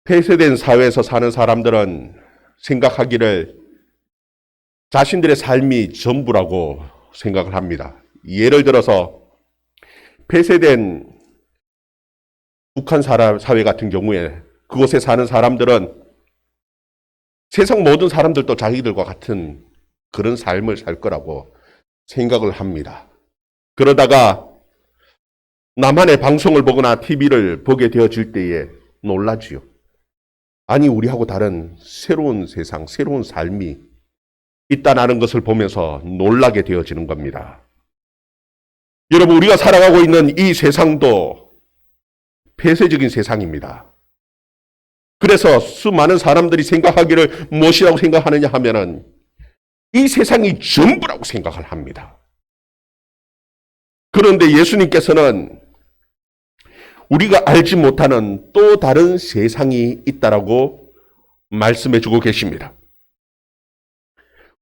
폐쇄된 사회에서 사는 사람들은 생각하기를 자신들의 삶이 전부라고 생각을 합니다. 예를 들어서 폐쇄된 북한 사회 같은 경우에 그곳에 사는 사람들은 세상 모든 사람들도 자기들과 같은 그런 삶을 살 거라고 생각을 합니다. 그러다가 남한의 방송을 보거나 TV를 보게 되어질 때에 놀라지요. 아니, 우리하고 다른 새로운 세상, 새로운 삶이 있다는 것을 보면서 놀라게 되어지는 겁니다. 여러분, 우리가 살아가고 있는 이 세상도 폐쇄적인 세상입니다. 그래서 수많은 사람들이 생각하기를 무엇이라고 생각하느냐 하면은 이 세상이 전부라고 생각을 합니다. 그런데 예수님께서는 우리가 알지 못하는 또 다른 세상이 있다라고 말씀해 주고 계십니다.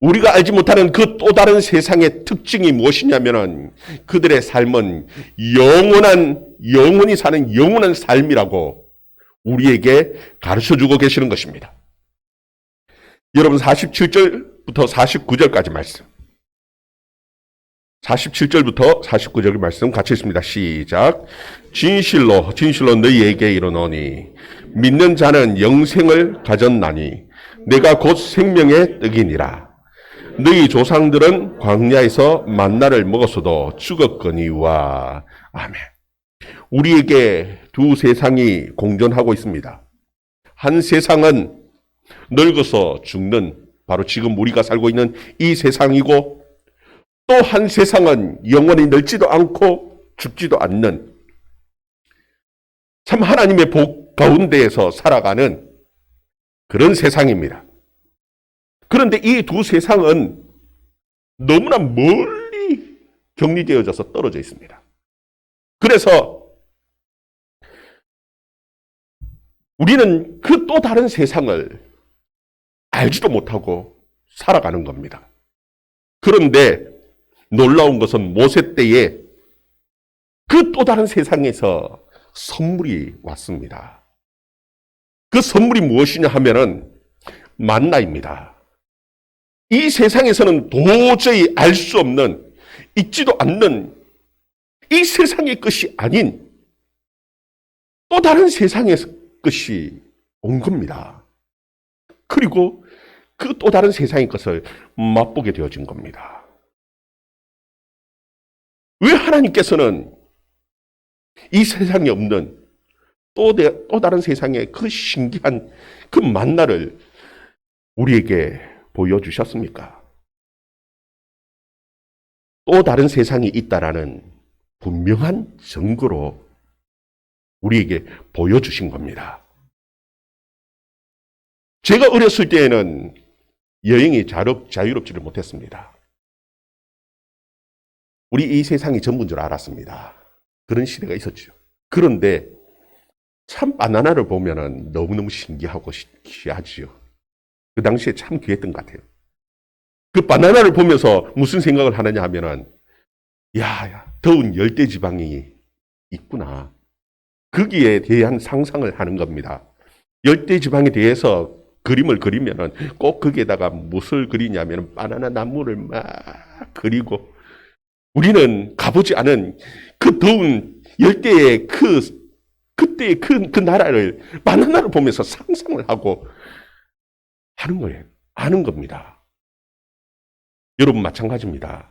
우리가 알지 못하는 그 또 다른 세상의 특징이 무엇이냐면은 그들의 삶은 영원히 사는 영원한 삶이라고 우리에게 가르쳐 주고 계시는 것입니다. 여러분 47절부터 49절까지 말씀. 47절부터 49절 말씀 같이 읽습니다. 시작. 진실로 너희에게 이르노니 믿는 자는 영생을 가졌나니 내가 곧 생명의 떡이니라. 너희 조상들은 광야에서 만나를 먹었어도 죽었거니와. 아멘. 우리에게 두 세상이 공존하고 있습니다. 한 세상은 늙어서 죽는 바로 지금 우리가 살고 있는 이 세상이고, 또 한 세상은 영원히 늙지도 않고 죽지도 않는 참 하나님의 복 가운데에서 살아가는 그런 세상입니다. 그런데 이 두 세상은 너무나 멀리 격리되어져서 떨어져 있습니다. 그래서 우리는 그 또 다른 세상을 알지도 못하고 살아가는 겁니다. 그런데 놀라운 것은 모세 때에 그 또 다른 세상에서 선물이 왔습니다. 그 선물이 무엇이냐 하면은 만나입니다. 이 세상에서는 도저히 알 수 없는, 있지도 않는 이 세상의 것이 아닌 또 다른 세상의 것이 온 겁니다. 그리고 그 또 다른 세상의 것을 맛보게 되어진 겁니다. 왜 하나님께서는 이 세상에 없는 또 다른 세상의 그 신기한 그 만나를 우리에게 보여주셨습니까? 또 다른 세상이 있다라는 분명한 증거로 우리에게 보여주신 겁니다. 제가 어렸을 때에는 여행이 자유롭지를 못했습니다. 우리 이 세상이 전부인 줄 알았습니다. 그런 시대가 있었죠. 그런데 참 바나나를 보면은 너무너무 신기하고 귀하지요. 그 당시에 참 귀했던 것 같아요. 그 바나나를 보면서 무슨 생각을 하느냐 하면은, 더운 열대 지방이 있구나. 거기에 대한 상상을 하는 겁니다. 열대 지방에 대해서 그림을 그리면은 꼭 거기에다가 무엇을 그리냐면 바나나 나무를 막 그리고, 우리는 가보지 않은 그 더운 열대의 그때의 그 나라를 바나나를 보면서 상상을 하고 하는 거예요. 아는 겁니다. 여러분 마찬가지입니다.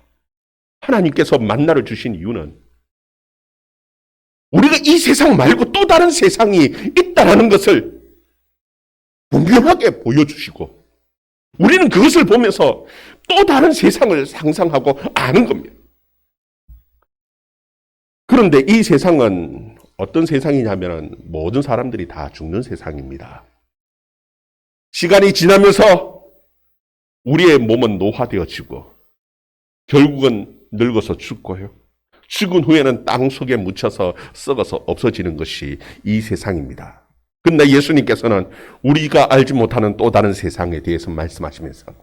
하나님께서 만나를 주신 이유는 우리가 이 세상 말고 또 다른 세상이 있다라는 것을 분명하게 보여주시고, 우리는 그것을 보면서 또 다른 세상을 상상하고 아는 겁니다. 그런데 이 세상은 어떤 세상이냐면 모든 사람들이 다 죽는 세상입니다. 시간이 지나면서 우리의 몸은 노화되어지고 결국은 늙어서 죽고요. 죽은 후에는 땅 속에 묻혀서 썩어서 없어지는 것이 이 세상입니다. 그런데 예수님께서는 우리가 알지 못하는 또 다른 세상에 대해서 말씀하시면서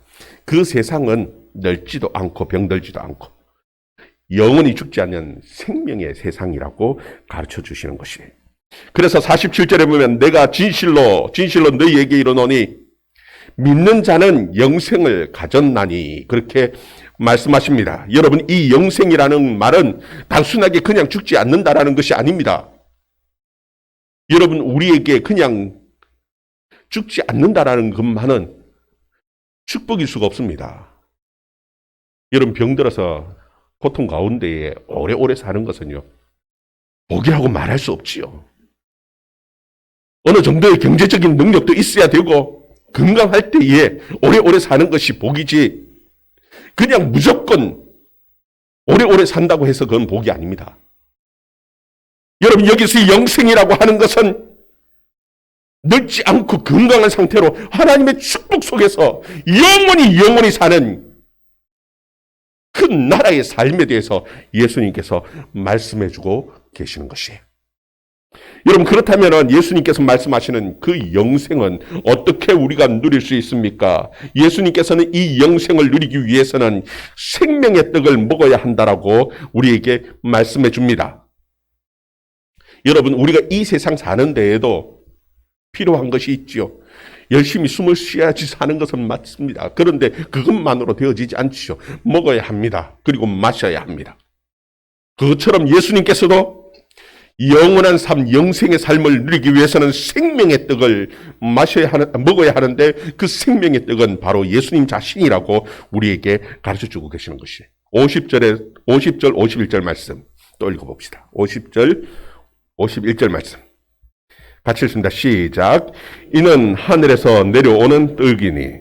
그 세상은 늙지도 않고 병들지도 않고 영원히 죽지 않는 생명의 세상이라고 가르쳐 주시는 것이에요. 그래서 47절에 보면 내가 진실로 너희에게 이르노니 믿는 자는 영생을 가졌나니 그렇게 말씀하십니다. 여러분, 이 영생이라는 말은 단순하게 그냥 죽지 않는다라는 것이 아닙니다. 여러분, 우리에게 그냥 죽지 않는다라는 것만은 축복일 수가 없습니다. 여러분, 병들어서 고통 가운데에 오래오래 사는 것은요, 복이라고 말할 수 없지요. 어느 정도의 경제적인 능력도 있어야 되고 건강할 때에 오래오래 사는 것이 복이지, 그냥 무조건 오래오래 산다고 해서 그건 복이 아닙니다. 여러분, 여기서 영생이라고 하는 것은 늙지 않고 건강한 상태로 하나님의 축복 속에서 영원히 사는 그 나라의 삶에 대해서 예수님께서 말씀해주고 계시는 것이에요. 여러분, 그렇다면 예수님께서 말씀하시는 그 영생은 어떻게 우리가 누릴 수 있습니까? 예수님께서는 이 영생을 누리기 위해서는 생명의 떡을 먹어야 한다라고 우리에게 말씀해 줍니다. 여러분, 우리가 이 세상 사는 데에도 필요한 것이 있지요. 열심히 숨을 쉬어야지 사는 것은 맞습니다. 그런데 그것만으로 되어지지 않지요. 먹어야 합니다. 그리고 마셔야 합니다. 그것처럼 예수님께서도 영원한 삶, 영생의 삶을 누리기 위해서는 생명의 떡을 먹어야 하는데 그 생명의 떡은 바로 예수님 자신이라고 우리에게 가르쳐주고 계시는 것이에요. 50절, 51절 말씀 또 읽어봅시다. 50절, 51절 말씀. 같이 읽습니다. 시작. 이는 하늘에서 내려오는 떡이니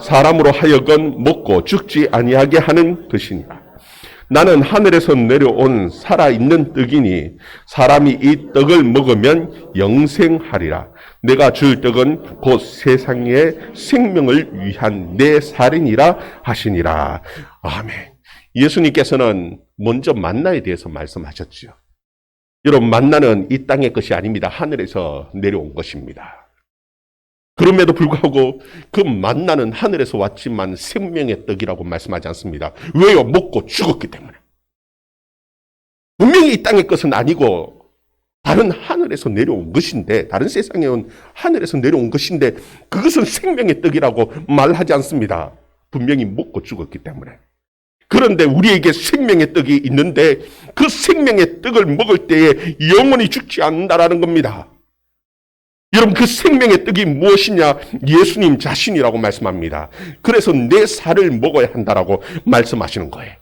사람으로 하여금 먹고 죽지 아니하게 하는 것이니라. 나는 하늘에서 내려온 살아있는 떡이니 사람이 이 떡을 먹으면 영생하리라. 내가 줄 떡은 곧 세상의 생명을 위한 내 살이니라 하시니라. 아멘. 예수님께서는 먼저 만나에 대해서 말씀하셨죠. 여러분, 만나는 이 땅의 것이 아닙니다. 하늘에서 내려온 것입니다. 그럼에도 불구하고 그 만나는 하늘에서 왔지만 생명의 떡이라고 말씀하지 않습니다. 왜요? 먹고 죽었기 때문에. 분명히 이 땅의 것은 아니고 다른 하늘에서 내려온 것인데, 다른 세상에 온 하늘에서 내려온 것인데 그것은 생명의 떡이라고 말하지 않습니다. 분명히 먹고 죽었기 때문에. 그런데 우리에게 생명의 떡이 있는데 그 생명의 떡을 먹을 때에 영원히 죽지 않는다라는 겁니다. 여러분, 그 생명의 떡이 무엇이냐? 예수님 자신이라고 말씀합니다. 그래서 내 살을 먹어야 한다라고 말씀하시는 거예요.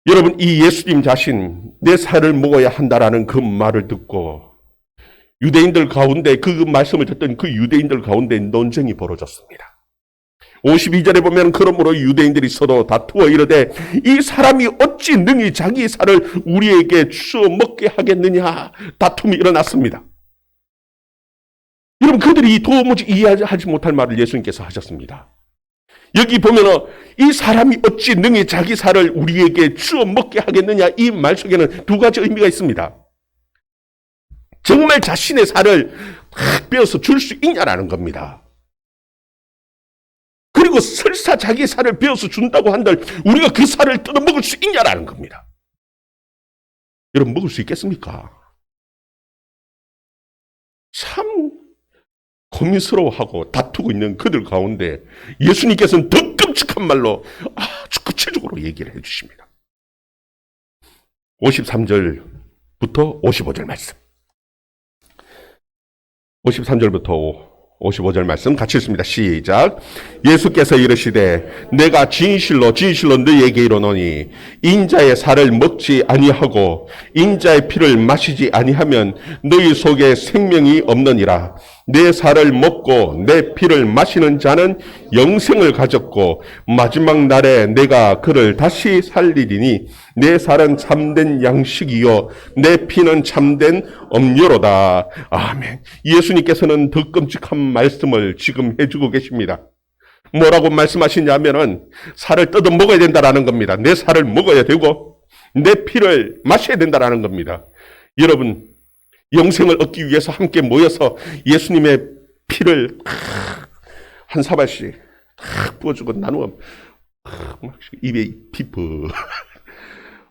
여러분, 이 예수님 자신, 내 살을 먹어야 한다라는 그 말을 듣고 유대인들 가운데, 그 말씀을 듣던 그 유대인들 가운데 논쟁이 벌어졌습니다. 52절에 보면 그러므로 유대인들이 서로 다투어 이르되 이 사람이 어찌 능히 자기 살을 우리에게 주어 먹게 하겠느냐, 다툼이 일어났습니다. 여러분, 그들이 도무지 이해하지 못할 말을 예수님께서 하셨습니다. 여기 보면 이 사람이 어찌 능히 자기 살을 우리에게 주어 먹게 하겠느냐, 이 말 속에는 두 가지 의미가 있습니다. 정말 자신의 살을 빼어서 줄 수 있냐라는 겁니다. 그리고 설사 자기 살을 베어서 준다고 한들 우리가 그 살을 뜯어 먹을 수 있냐라는 겁니다. 여러분, 먹을 수 있겠습니까? 참 고민스러워하고 다투고 있는 그들 가운데 예수님께서는 더 끔찍한 말로 아주 구체적으로 얘기를 해주십니다. 53절부터 55절 말씀. 53절부터 55절 말씀 같이 읽습니다. 시작. 예수께서 이르시되 내가 진실로 너희에게 이르노니 인자의 살을 먹지 아니하고 인자의 피를 마시지 아니하면 너희 속에 생명이 없느니라. 내 살을 먹고 내 피를 마시는 자는 영생을 가졌고 마지막 날에 내가 그를 다시 살리리니 내 살은 참된 양식이요 내 피는 참된 음료로다. 아멘. 예수님께서는 더 끔찍한 말씀을 지금 해주고 계십니다. 뭐라고 말씀하시냐면은 살을 뜯어 먹어야 된다라는 겁니다. 내 살을 먹어야 되고 내 피를 마셔야 된다라는 겁니다. 여러분, 영생을 얻기 위해서 함께 모여서 예수님의 피를 한 사발씩 부어주고 나누어 입에 피부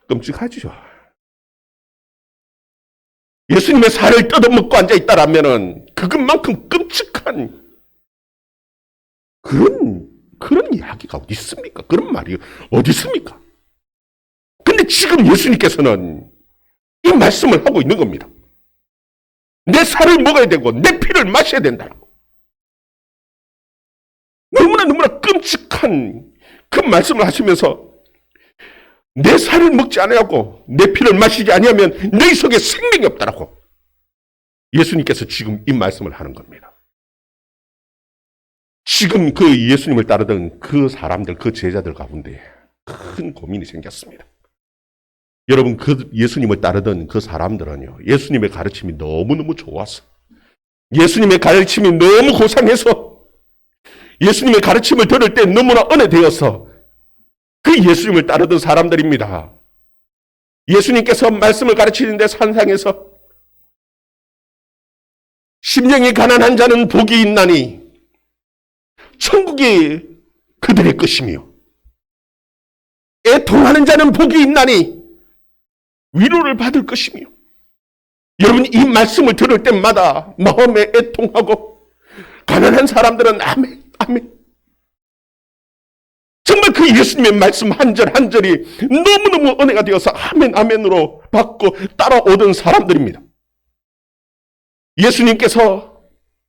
끔찍하죠. 예수님의 살을 뜯어먹고 앉아있다라면은 그것만큼 끔찍한 그런 이야기가 어디 있습니까? 그런 말이 어디 있습니까? 근데 지금 예수님께서는 이 말씀을 하고 있는 겁니다. 내 살을 먹어야 되고 내 피를 마셔야 된다고. 너무나 끔찍한 그 말씀을 하시면서 내 살을 먹지 아니하고 내 피를 마시지 아니하면 너희 속에 생명이 없다라고 예수님께서 지금 이 말씀을 하는 겁니다. 지금 그 예수님을 따르던 그 사람들, 그 제자들 가운데 큰 고민이 생겼습니다. 여러분, 그 예수님을 따르던 그 사람들은요, 예수님의 가르침이 너무너무 좋아서, 예수님의 가르침이 너무 고상해서, 예수님의 가르침을 들을 때 너무나 은혜되어서 그 예수님을 따르던 사람들입니다. 예수님께서 말씀을 가르치는데 산상에서 심령이 가난한 자는 복이 있나니 천국이 그들의 것이며 애통하는 자는 복이 있나니 위로를 받을 것이며 여러분 이 말씀을 들을 때마다 마음에 애통하고 가난한 사람들은 아멘 아멘 정말 그 예수님의 말씀 한 절 한 절이 너무너무 은혜가 되어서 아멘 아멘으로 받고 따라오던 사람들입니다. 예수님께서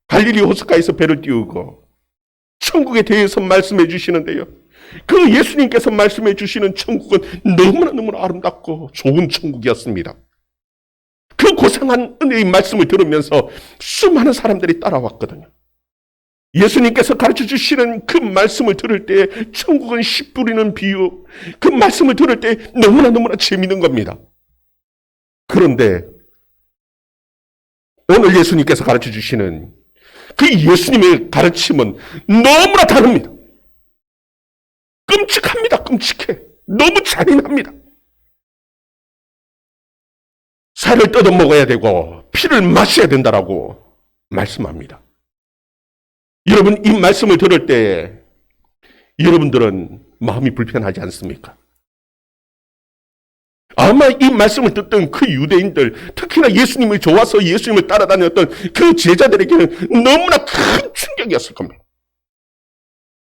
갈릴리 호숫가에서 배를 띄우고 천국에 대해서 말씀해 주시는데요. 그 예수님께서 말씀해 주시는 천국은 너무나 아름답고 좋은 천국이었습니다. 그 고상한 은혜의 말씀을 들으면서 수많은 사람들이 따라왔거든요. 예수님께서 가르쳐 주시는 그 말씀을 들을 때 천국은 씨 뿌리는 비유, 그 말씀을 들을 때 너무나 재미있는 겁니다. 그런데 오늘 예수님께서 가르쳐 주시는 그 예수님의 가르침은 너무나 다릅니다. 끔찍합니다. 끔찍해. 너무 잔인합니다. 살을 뜯어먹어야 되고 피를 마셔야 된다라고 말씀합니다. 여러분 이 말씀을 들을 때 여러분들은 마음이 불편하지 않습니까? 아마 이 말씀을 듣던 그 유대인들, 특히나 예수님이 좋아서 예수님을 따라다녔던 그 제자들에게는 너무나 큰 충격이었을 겁니다.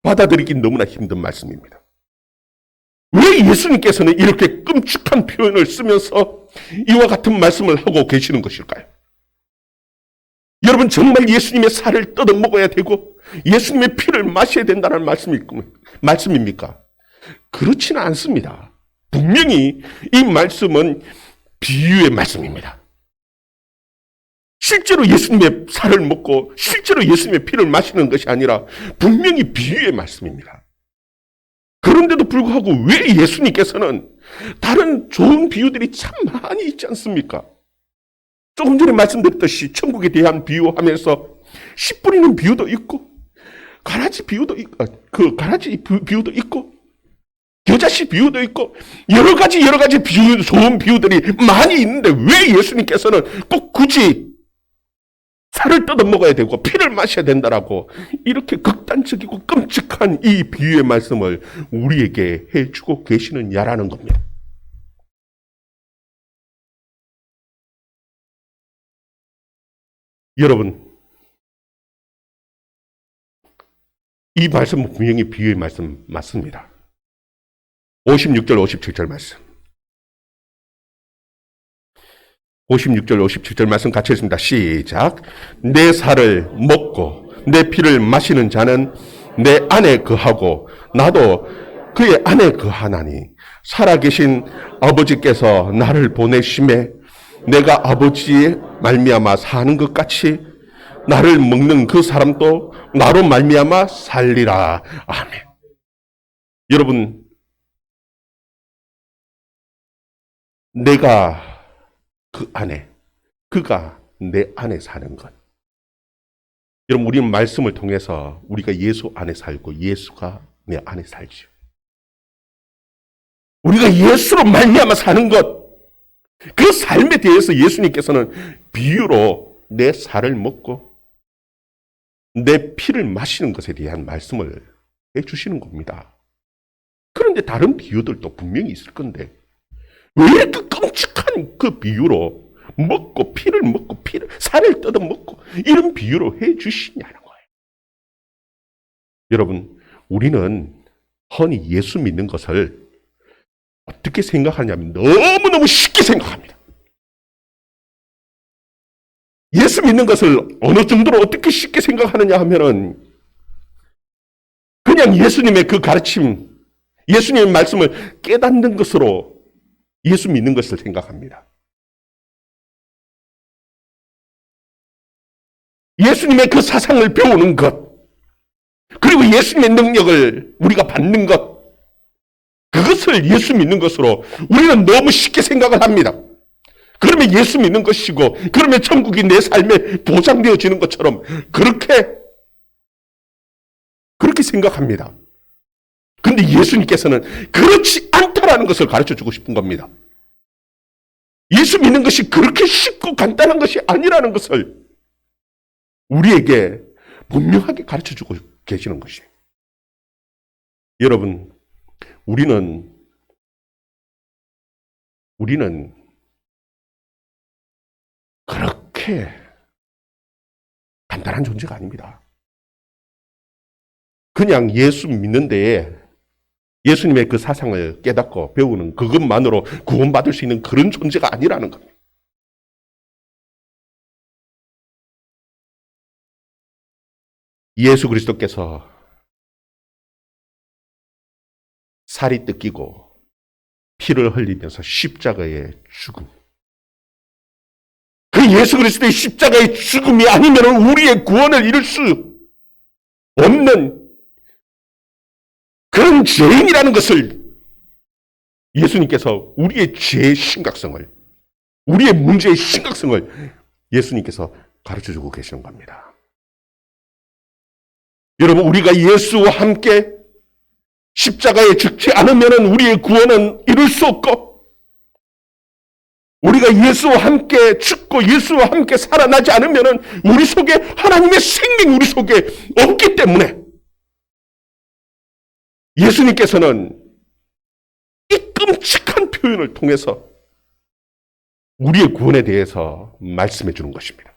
받아들이기 너무나 힘든 말씀입니다. 왜 예수님께서는 이렇게 끔찍한 표현을 쓰면서 이와 같은 말씀을 하고 계시는 것일까요? 여러분 정말 예수님의 살을 뜯어먹어야 되고 예수님의 피를 마셔야 된다는 말씀입니까? 그렇지는 않습니다. 분명히 이 말씀은 비유의 말씀입니다. 실제로 예수님의 살을 먹고 실제로 예수님의 피를 마시는 것이 아니라 분명히 비유의 말씀입니다. 그런데도 불구하고 왜 예수님께서는 다른 좋은 비유들이 참 많이 있지 않습니까? 조금 전에 말씀드렸듯이 천국에 대한 비유하면서 씨 뿌리는 비유도 있고 가라지 비유도 있고 가라지 비유도 있고 겨자씨 비유도 있고 여러 가지 비유, 좋은 비유들이 많이 있는데 왜 예수님께서는 꼭 굳이 살을 뜯어먹어야 되고 피를 마셔야 된다라고 이렇게 극단적이고 끔찍한 이 비유의 말씀을 우리에게 해주고 계시느냐라는 겁니다. 여러분, 이 말씀은 분명히 비유의 말씀 맞습니다. 56절, 57절 말씀. 56절, 57절 말씀 같이 읽습니다. 시작. 내 살을 먹고 내 피를 마시는 자는 내 안에 거하고 나도 그의 안에 거하나니 살아계신 아버지께서 나를 보내심에 내가 아버지의 말미암아 사는 것 같이 나를 먹는 그 사람도 나로 말미암아 살리라. 아멘. 여러분, 내가 그 안에, 그가 내 안에 사는 것. 여러분, 우리는 말씀을 통해서 우리가 예수 안에 살고 예수가 내 안에 살죠. 우리가 예수로 말미암아 사는 것, 그 삶에 대해서 예수님께서는 비유로 내 살을 먹고 내 피를 마시는 것에 대한 말씀을 해주시는 겁니다. 그런데 다른 비유들도 분명히 있을 건데 왜 이렇게 끔찍한 그 비유로 먹고 피를 먹고 살을 뜯어 먹고 이런 비유로 해 주시냐는 거예요. 여러분, 우리는 흔히 예수 믿는 것을 어떻게 생각하냐면 너무너무 쉽게 생각합니다. 예수 믿는 것을 어느 정도로 어떻게 쉽게 생각하느냐 하면은 그냥 예수님의 그 가르침, 예수님의 말씀을 깨닫는 것으로 예수 믿는 것을 생각합니다. 예수님의 그 사상을 배우는 것, 그리고 예수님의 능력을 우리가 받는 것, 그것을 예수 믿는 것으로 우리는 너무 쉽게 생각을 합니다. 그러면 예수 믿는 것이고, 그러면 천국이 내 삶에 보장되어지는 것처럼 그렇게 생각합니다. 그런데 예수님께서는 그렇지 않다라는 것을 가르쳐 주고 싶은 겁니다. 예수 믿는 것이 그렇게 쉽고 간단한 것이 아니라는 것을 우리에게 분명하게 가르쳐 주고 계시는 것이에요. 여러분, 우리는 그렇게 간단한 존재가 아닙니다. 그냥 예수 믿는 데에 예수님의 그 사상을 깨닫고 배우는 그것만으로 구원받을 수 있는 그런 존재가 아니라는 겁니다. 예수 그리스도께서 살이 뜯기고 피를 흘리면서 십자가의 죽음, 그 예수 그리스도의 십자가의 죽음이 아니면 우리의 구원을 이룰 수 없는 그런 죄인이라는 것을 예수님께서 우리의 죄의 심각성을, 우리의 문제의 심각성을 예수님께서 가르쳐주고 계시는 겁니다. 여러분, 우리가 예수와 함께 십자가에 죽지 않으면 우리의 구원은 이룰 수 없고, 우리가 예수와 함께 죽고 예수와 함께 살아나지 않으면 우리 속에 하나님의 생명이 우리 속에 없기 때문에 예수님께서는 이 끔찍한 표현을 통해서 우리의 구원에 대해서 말씀해 주는 것입니다.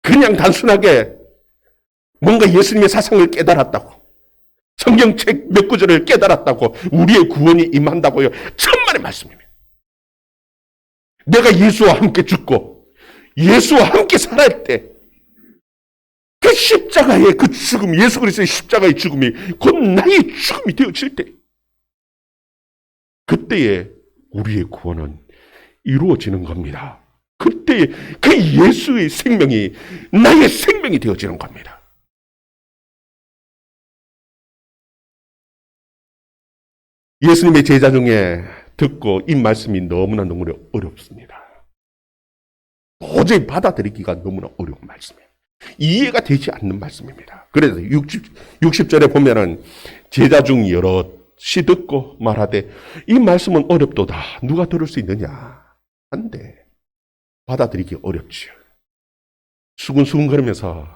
그냥 단순하게 뭔가 예수님의 사상을 깨달았다고, 성경책 몇 구절을 깨달았다고 우리의 구원이 임한다고요. 천만의 말씀입니다. 내가 예수와 함께 죽고 예수와 함께 살아갈 때 그 십자가의 그 죽음, 예수 그리스도의 십자가의 죽음이 곧 나의 죽음이 되어질 때, 그때에 우리의 구원은 이루어지는 겁니다. 그때에 그 예수의 생명이 나의 생명이 되어지는 겁니다. 예수님의 제자 중에 듣고 이 말씀이 너무나 어렵습니다. 도저히 받아들이기가 너무나 어려운 말씀이에요. 이해가 되지 않는 말씀입니다. 그래서 60절에 보면은 제자 중 여럿이 듣고 말하되 이 말씀은 어렵도다. 누가 들을 수 있느냐? 한데 받아들이기 어렵지요. 수근수근 거리면서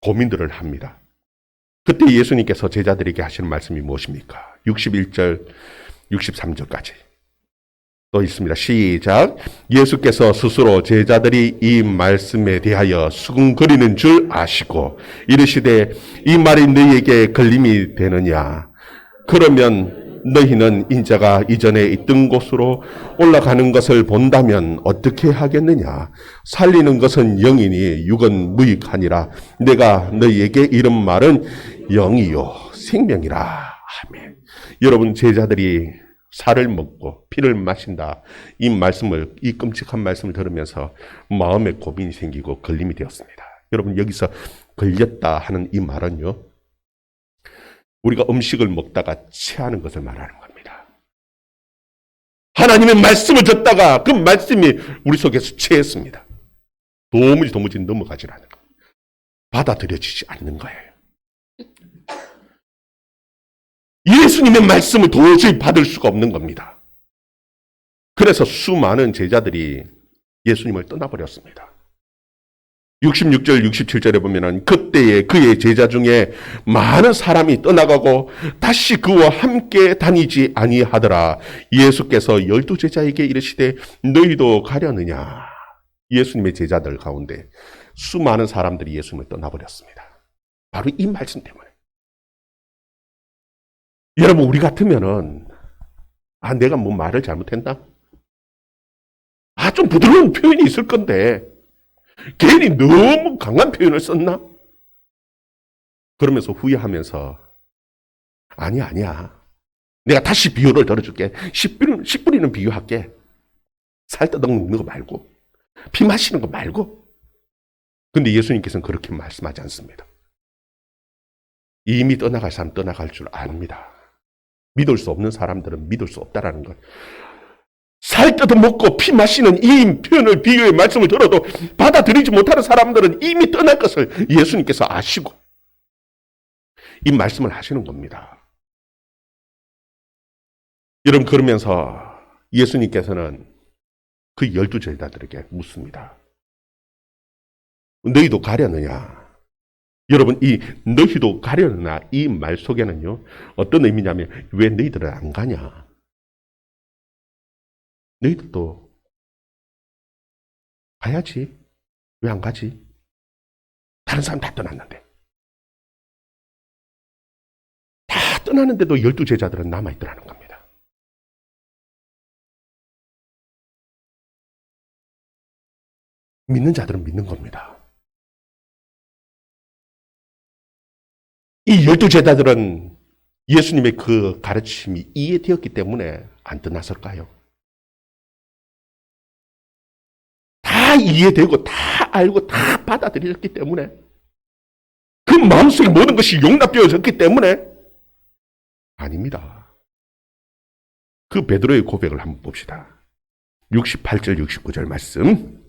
고민들을 합니다. 그때 예수님께서 제자들에게 하시는 말씀이 무엇입니까? 61절, 63절까지 또 있습니다. 시작. 예수께서 스스로 제자들이 이 말씀에 대하여 수근거리는 줄 아시고 이르시되 이 말이 너희에게 걸림이 되느냐? 그러면 너희는 인자가 이전에 있던 곳으로 올라가는 것을 본다면 어떻게 하겠느냐? 살리는 것은 영이니 육은 무익하니라. 내가 너희에게 이런 말은 영이요 생명이라. 아멘. 여러분, 제자들이 살을 먹고 피를 마신다, 이 말씀을, 이 끔찍한 말씀을 들으면서 마음에 고민이 생기고 걸림이 되었습니다. 여러분, 여기서 걸렸다 하는 이 말은요, 우리가 음식을 먹다가 체하는 것을 말하는 겁니다. 하나님의 말씀을 듣다가 그 말씀이 우리 속에서 체했습니다. 도무지 넘어가지 않는 거예요. 받아들여지지 않는 거예요. 예수님의 말씀을 도저히 받을 수가 없는 겁니다. 그래서 수많은 제자들이 예수님을 떠나버렸습니다. 66절, 67절에 보면은 그때에 그의 제자 중에 많은 사람이 떠나가고 다시 그와 함께 다니지 아니하더라. 예수께서 12 제자에게 이르시되 너희도 가려느냐? 예수님의 제자들 가운데 수많은 사람들이 예수님을 떠나버렸습니다. 바로 이 말씀 때문에. 여러분, 우리 같으면은, 내가 뭐 말을 잘못했나? 좀 부드러운 표현이 있을 건데, 괜히 너무 강한 표현을 썼나? 그러면서 후회하면서, 아니야. 내가 다시 비유를 들어줄게. 씨 뿌리는 비유할게. 살 뜯어먹는 거 말고, 피 마시는 거 말고. 근데 예수님께서는 그렇게 말씀하지 않습니다. 이미 떠나갈 사람 떠나갈 줄 압니다. 믿을 수 없는 사람들은 믿을 수 없다라는 것. 살 뜯어먹고 피 마시는 이 표현을, 비유의 말씀을 들어도 받아들이지 못하는 사람들은 이미 떠날 것을 예수님께서 아시고 이 말씀을 하시는 겁니다. 여러분, 그러면서 예수님께서는 그 12 제자들에게 묻습니다. 너희도 가려느냐? 여러분, 이 너희도 가려느냐 이 말 속에는요, 어떤 의미냐면, 왜 너희들은 안 가냐? 너희들도 가야지. 왜 안 가지? 다른 사람 다 떠났는데. 다 떠나는데도 12 제자들은 남아있더라는 겁니다. 믿는 자들은 믿는 겁니다. 이 12 제자들은 예수님의 그 가르침이 이해되었기 때문에 안 떠났을까요? 다 이해되고 다 알고 다 받아들였기 때문에, 그 마음속에 모든 것이 용납되어졌기 때문에 아닙니다. 그 베드로의 고백을 한번 봅시다. 68절 69절 말씀.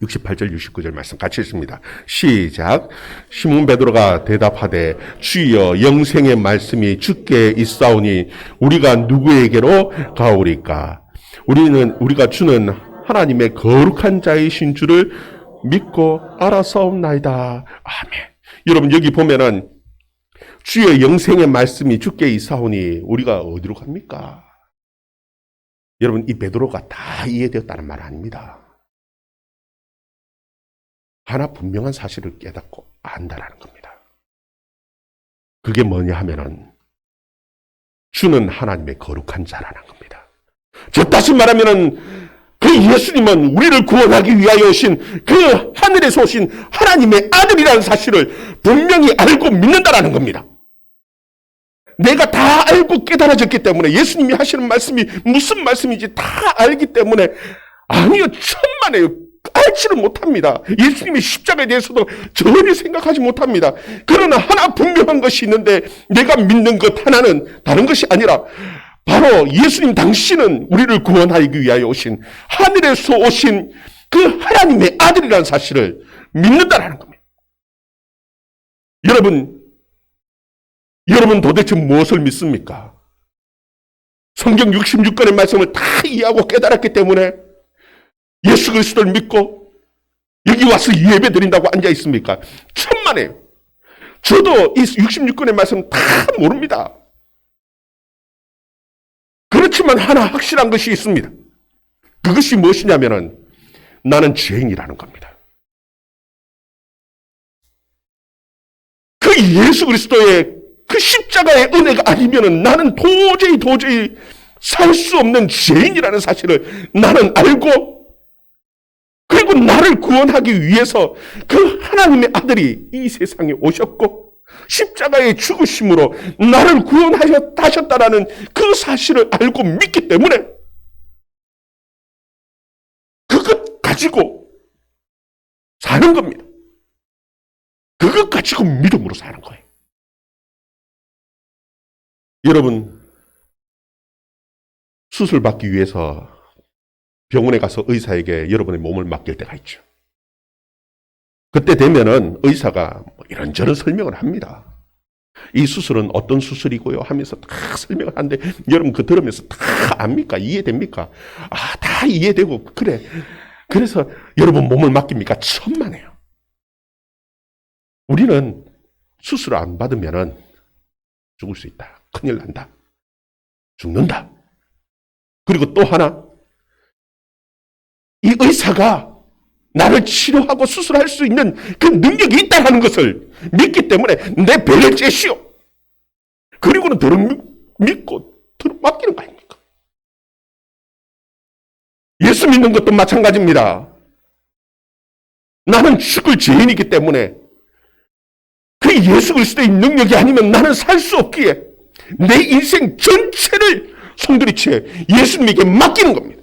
68절 69절 말씀 같이 읽습니다. 시작. 시몬 베드로가 대답하되 주여 영생의 말씀이 주께 있사오니 우리가 누구에게로 가오리까? 우리가 주는 하나님의 거룩한 자이신 줄을 믿고 알아사옵나이다. 아멘. 여러분, 여기 보면은 주의 영생의 말씀이 주께 있사오니 우리가 어디로 갑니까? 여러분, 이 베드로가 다 이해되었다는 말 아닙니다. 하나 분명한 사실을 깨닫고 안다라는 겁니다. 그게 뭐냐 하면은 주는 하나님의 거룩한 자라는 겁니다. 즉 다시 말하면은 그 예수님은 우리를 구원하기 위하여 오신 그 하늘에서 오신 하나님의 아들이라는 사실을 분명히 알고 믿는다라는 겁니다. 내가 다 알고 깨달아졌기 때문에, 예수님이 하시는 말씀이 무슨 말씀인지 다 알기 때문에, 아니요, 천만에요. 알지를 못합니다. 예수님의 십자가에 대해서도 전혀 생각하지 못합니다. 그러나 하나 분명한 것이 있는데, 내가 믿는 것 하나는 다른 것이 아니라 바로 예수님 당신은 우리를 구원하기 위하여 오신 하늘에서 오신 그 하나님의 아들이라는 사실을 믿는다라는 겁니다. 여러분 도대체 무엇을 믿습니까? 성경 66권의 말씀을 다 이해하고 깨달았기 때문에 예수 그리스도를 믿고 여기 와서 예배 드린다고 앉아 있습니까? 천만에요. 저도 이 66권의 말씀 다 모릅니다. 그렇지만 하나 확실한 것이 있습니다. 그것이 무엇이냐면은 나는 죄인이라는 겁니다. 그 예수 그리스도의 그 십자가의 은혜가 아니면은 나는 도저히 살 수 없는 죄인이라는 사실을 나는 알고, 그리고 나를 구원하기 위해서 그 하나님의 아들이 이 세상에 오셨고 십자가의 죽으심으로 나를 구원하셨다라는 그 사실을 알고 믿기 때문에 그것 가지고 사는 겁니다. 그것 가지고 믿음으로 사는 거예요. 여러분, 수술받기 위해서 병원에 가서 의사에게 여러분의 몸을 맡길 때가 있죠. 그때 되면은 의사가 이런저런 설명을 합니다. 이 수술은 어떤 수술이고요 하면서 다 설명을 하는데, 여러분 그 들으면서 다 압니까? 이해됩니까? 다 이해되고, 그래. 그래서 여러분 몸을 맡깁니까? 천만에요. 우리는 수술 안 받으면은 죽을 수 있다. 큰일 난다. 죽는다. 그리고 또 하나, 이 의사가 나를 치료하고 수술할 수 있는 그 능력이 있다는 것을 믿기 때문에 내 배를 째시오. 그리고는 들어 믿고 들어 맡기는 거 아닙니까? 예수 믿는 것도 마찬가지입니다. 나는 죽을 죄인이기 때문에 그 예수 그리스도의 능력이 아니면 나는 살 수 없기에 내 인생 전체를 송두리째 예수님에게 맡기는 겁니다.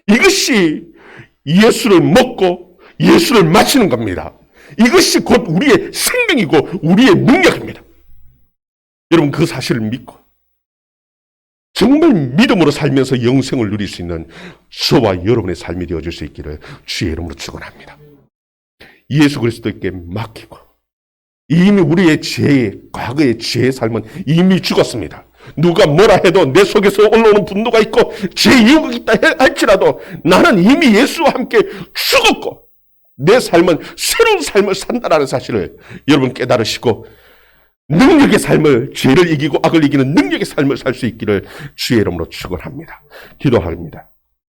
이것이 예수를 먹고 예수를 마시는 겁니다. 이것이 곧 우리의 생명이고 우리의 능력입니다. 여러분 그 사실을 믿고 정말 믿음으로 살면서 영생을 누릴 수 있는 저와 여러분의 삶이 되어줄 수 있기를 주의 이름으로 축원합니다. 예수 그리스도께 맡기고 이미 우리의 과거의 죄의 삶은 이미 죽었습니다. 누가 뭐라 해도 내 속에서 올라오는 분노가 있고 죄의 유혹이 있다 할지라도 나는 이미 예수와 함께 죽었고 내 삶은 새로운 삶을 산다라는 사실을 여러분 깨달으시고 능력의 삶을, 죄를 이기고 악을 이기는 능력의 삶을 살 수 있기를 주의 이름으로 축원합니다. 기도합니다.